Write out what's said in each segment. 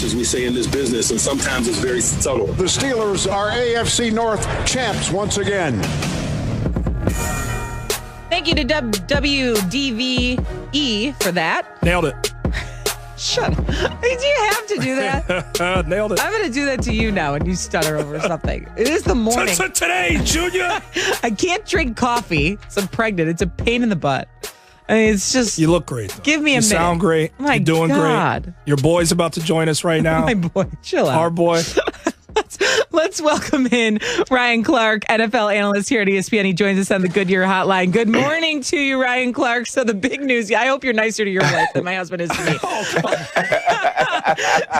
flash, as we say in this business, and sometimes it's very subtle. The Steelers are AFC North champs once again. Thank you to WDVE for that. Nailed it. Shut up. Do you have to do that? Nailed it. I'm going to do that to you now and you stutter over something. It is the morning. Today, Junior. I can't drink coffee. So I'm pregnant. It's a pain in the butt. I mean, it's just. You look great, though. Give me a minute. You sound great. My You're doing God. great. Your boy's about to join us right now. My boy. Chill out. Our boy. Let's welcome in Ryan Clark, NFL analyst here at ESPN. He joins us on the Goodyear Hotline. Good morning to you, Ryan Clark. So the big news, I hope you're nicer to your wife than my husband is to me.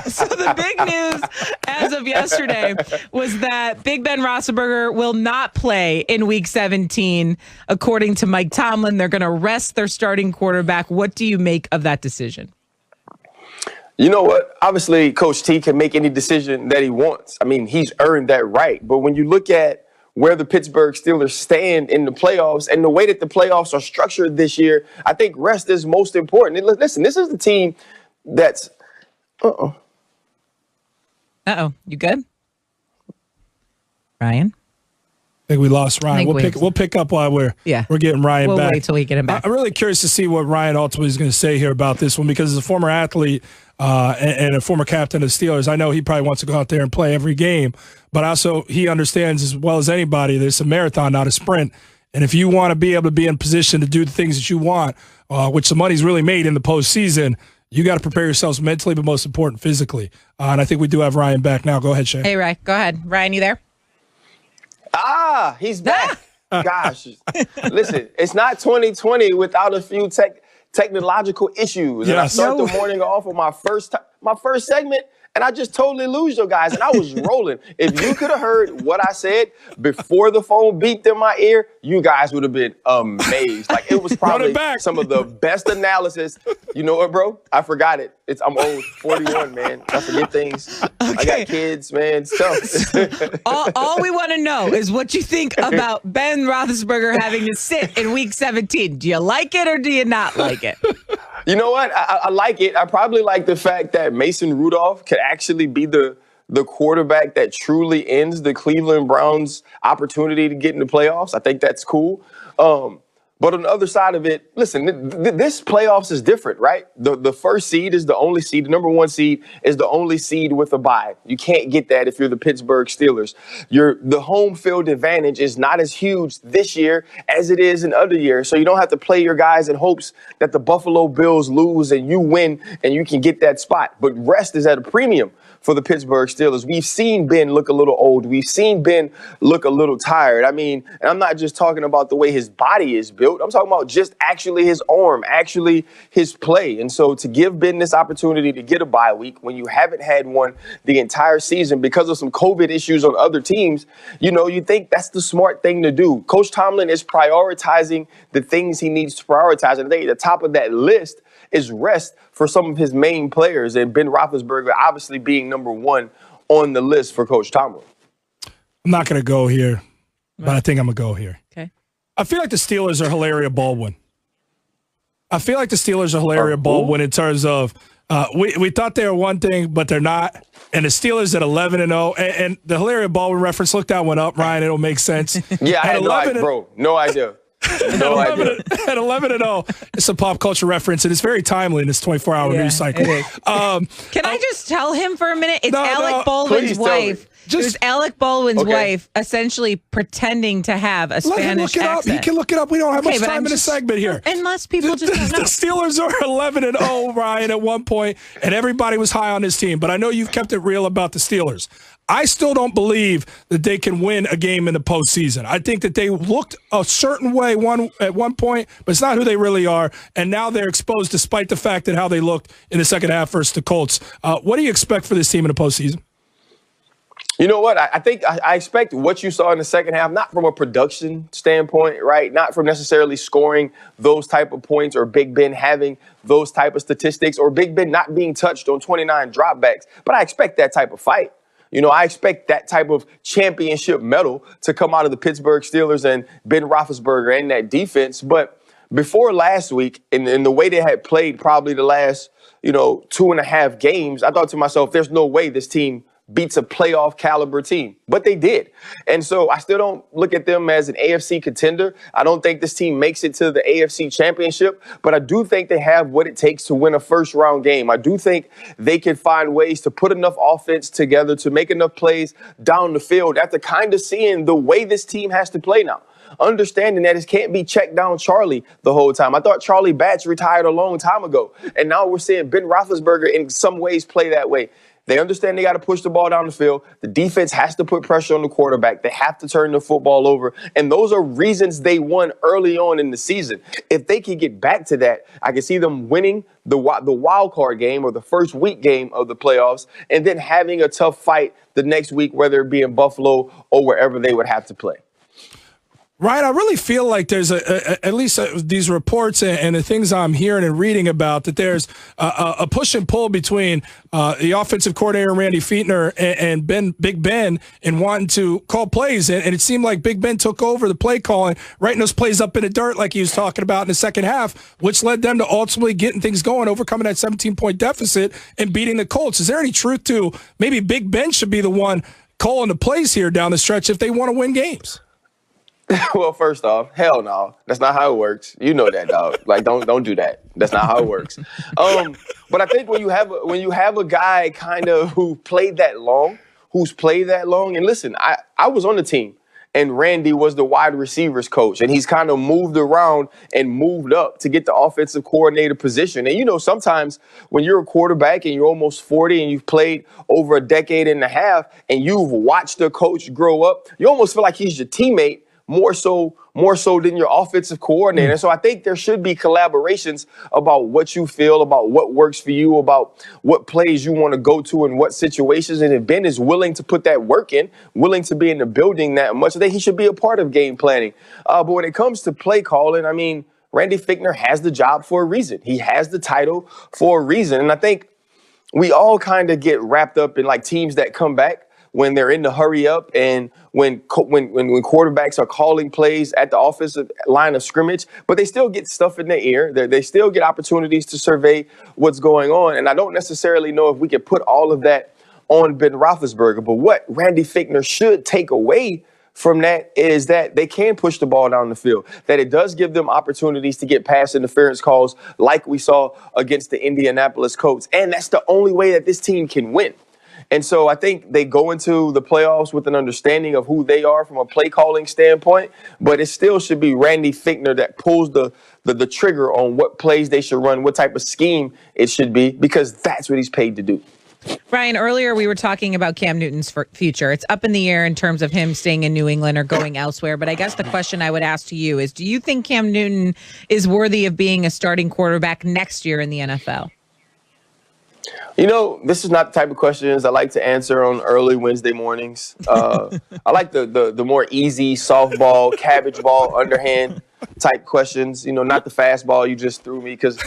So the big news as of yesterday was that Big Ben Roethlisberger will not play in Week 17. According to Mike Tomlin, they're going to rest their starting quarterback. What do you make of that decision? You know what? Obviously, Coach T can make any decision that he wants. I mean, he's earned that right. But when you look at where the Pittsburgh Steelers stand in the playoffs and the way that the playoffs are structured this year, I think rest is most important. And listen, this is the team that's You good? Ryan? I think we lost Ryan. We'll pick up while we're getting Ryan back. We'll wait till we get him back. I'm really curious to see what Ryan ultimately is going to say here about this one, because as a former athlete and a former captain of the Steelers, I know he probably wants to go out there and play every game, but also he understands as well as anybody that it's a marathon, not a sprint. And if you want to be able to be in position to do the things that you want, which the money's really made in the postseason, you got to prepare yourselves mentally, but most important, physically. And I think we do have Ryan back now. Go ahead, Shane. Hey, Ryan. Go ahead. Ryan, you there? he's back. Gosh, listen, it's not 2020 without a few technological issues. And I start the morning off with my first segment, and I just totally lose you guys. And I was rolling. If you could have heard what I said before the phone beeped in my ear, you guys would have been amazed. Like, it was probably some of the best analysis. You know what, bro? I forgot it. I'm old, 41, man. I forget things. Okay. I got kids, man. It's tough. all we want to know is what you think about Ben Roethlisberger having to sit in Week 17. Do you like it or do you not like it? You know what? I like it. I probably like the fact that Mason Rudolph could actually be the quarterback that truly ends the Cleveland Browns' opportunity to get in the playoffs. I think that's cool. But on the other side of it, listen, this playoffs is different, right? The first seed is the only seed. The number one seed is the only seed with a bye. You can't get that if you're the Pittsburgh Steelers. The home field advantage is not as huge this year as it is in other years. So you don't have to play your guys in hopes that the Buffalo Bills lose and you win and you can get that spot. But rest is at a premium for the Pittsburgh Steelers. We've seen Ben look a little old. We've seen Ben look a little tired. I mean, and I'm not just talking about the way his body is built. I'm talking about just actually his arm, actually his play. And so to give Ben this opportunity to get a bye week when you haven't had one the entire season because of some COVID issues on other teams, you think that's the smart thing to do. Coach Tomlin is prioritizing the things he needs to prioritize. And I think at the top of that list is rest for some of his main players, and Ben Roethlisberger obviously being number one on the list for Coach Tomlin. I'm not going to go here, but I think I'm going to go here. Okay. I feel like the Steelers are Hilaria Baldwin. In terms of we thought they were one thing, but they're not. And the Steelers at 11-0, and the Hilaria Baldwin reference, look that one up, Ryan. It'll make sense. Yeah, I had no idea. No idea. At 11-0, it's a pop culture reference, and it's very timely in this 24-hour news cycle. Can I just tell him for a minute? It's Alec Baldwin's wife. There's Alec Baldwin's wife essentially pretending to have a Spanish accent. He can look it up. We don't have much time in the segment here. Unless people just don't know. The Steelers are 11-0, Ryan, at one point, and everybody was high on this team. But I know you've kept it real about the Steelers. I still don't believe that they can win a game in the postseason. I think that they looked a certain way at one point, but it's not who they really are. And now they're exposed despite the fact that how they looked in the second half versus the Colts. What do you expect for this team in the postseason? You know what? I think I expect what you saw in the second half, not from a production standpoint, right? Not from necessarily scoring those type of points or Big Ben having those type of statistics or Big Ben not being touched on 29 dropbacks. But I expect that type of fight. I expect that type of championship medal to come out of the Pittsburgh Steelers and Ben Roethlisberger and that defense. But before last week, in the way they had played probably the last, 2.5 games, I thought to myself, there's no way this team beats a playoff caliber team, but they did. And so I still don't look at them as an AFC contender. I don't think this team makes it to the AFC championship, but I do think they have what it takes to win a first round game. I do think they can find ways to put enough offense together to make enough plays down the field after kind of seeing the way this team has to play now. Understanding that it can't be checked down Charlie the whole time. I thought Charlie Batch retired a long time ago, and now we're seeing Ben Roethlisberger in some ways play that way. They understand they got to push the ball down the field. The defense has to put pressure on the quarterback. They have to turn the football over. And those are reasons they won early on in the season. If they can get back to that, I can see them winning the wild card game or the first week game of the playoffs and then having a tough fight the next week, whether it be in Buffalo or wherever they would have to play. Ryan, I really feel like there's at least these reports and the things I'm hearing and reading about that there's a push and pull between the offensive coordinator, Randy Fichtner, and Big Ben in wanting to call plays. And it seemed like Big Ben took over the play calling, writing those plays up in the dirt like he was talking about in the second half, which led them to ultimately getting things going, overcoming that 17-point deficit and beating the Colts. Is there any truth to maybe Big Ben should be the one calling the plays here down the stretch if they want to win games? Well, first off, hell no. That's not how it works. You know that, dog. Like, don't do that. That's not how it works. But I think when you have a guy kind of who's played that long, and listen, I was on the team, and Randy was the wide receivers coach, and he's kind of moved around and moved up to get the offensive coordinator position. And, sometimes when you're a quarterback and you're almost 40 and you've played over a decade and a half and you've watched the coach grow up, you almost feel like he's your teammate more so than your offensive coordinator. So I think there should be collaborations about what you feel, about what works for you, about what plays you want to go to in what situations. And if Ben is willing to put that work in, willing to be in the building that much, I think he should be a part of game planning. But when it comes to play calling, I mean, Randy Fichtner has the job for a reason. He has the title for a reason. And I think we all kind of get wrapped up in like teams that come back when they're in the hurry up and when quarterbacks are calling plays at the offensive line of scrimmage, but they still get stuff in their ear. They still get opportunities to survey what's going on. And I don't necessarily know if we can put all of that on Ben Roethlisberger. But what Randy Fichtner should take away from that is that they can push the ball down the field, that it does give them opportunities to get pass interference calls like we saw against the Indianapolis Colts. And that's the only way that this team can win. And so I think they go into the playoffs with an understanding of who they are from a play calling standpoint, but it still should be Randy Fichtner that pulls the trigger on what plays they should run, what type of scheme it should be, because that's what he's paid to do. Ryan, earlier we were talking about Cam Newton's future. It's up in the air in terms of him staying in New England or going elsewhere. But I guess the question I would ask to you is, do you think Cam Newton is worthy of being a starting quarterback next year in the NFL? This is not the type of questions I like to answer on early Wednesday mornings. I like the more easy softball, cabbage ball, underhand type questions. Not the fastball you just threw me, because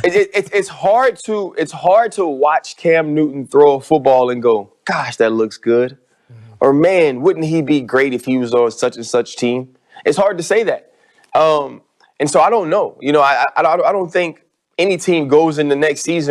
it's hard to watch Cam Newton throw a football and go, gosh, that looks good. Or, man, wouldn't he be great if he was on such and such team? It's hard to say that. And so I don't know. I don't think any team goes in the next season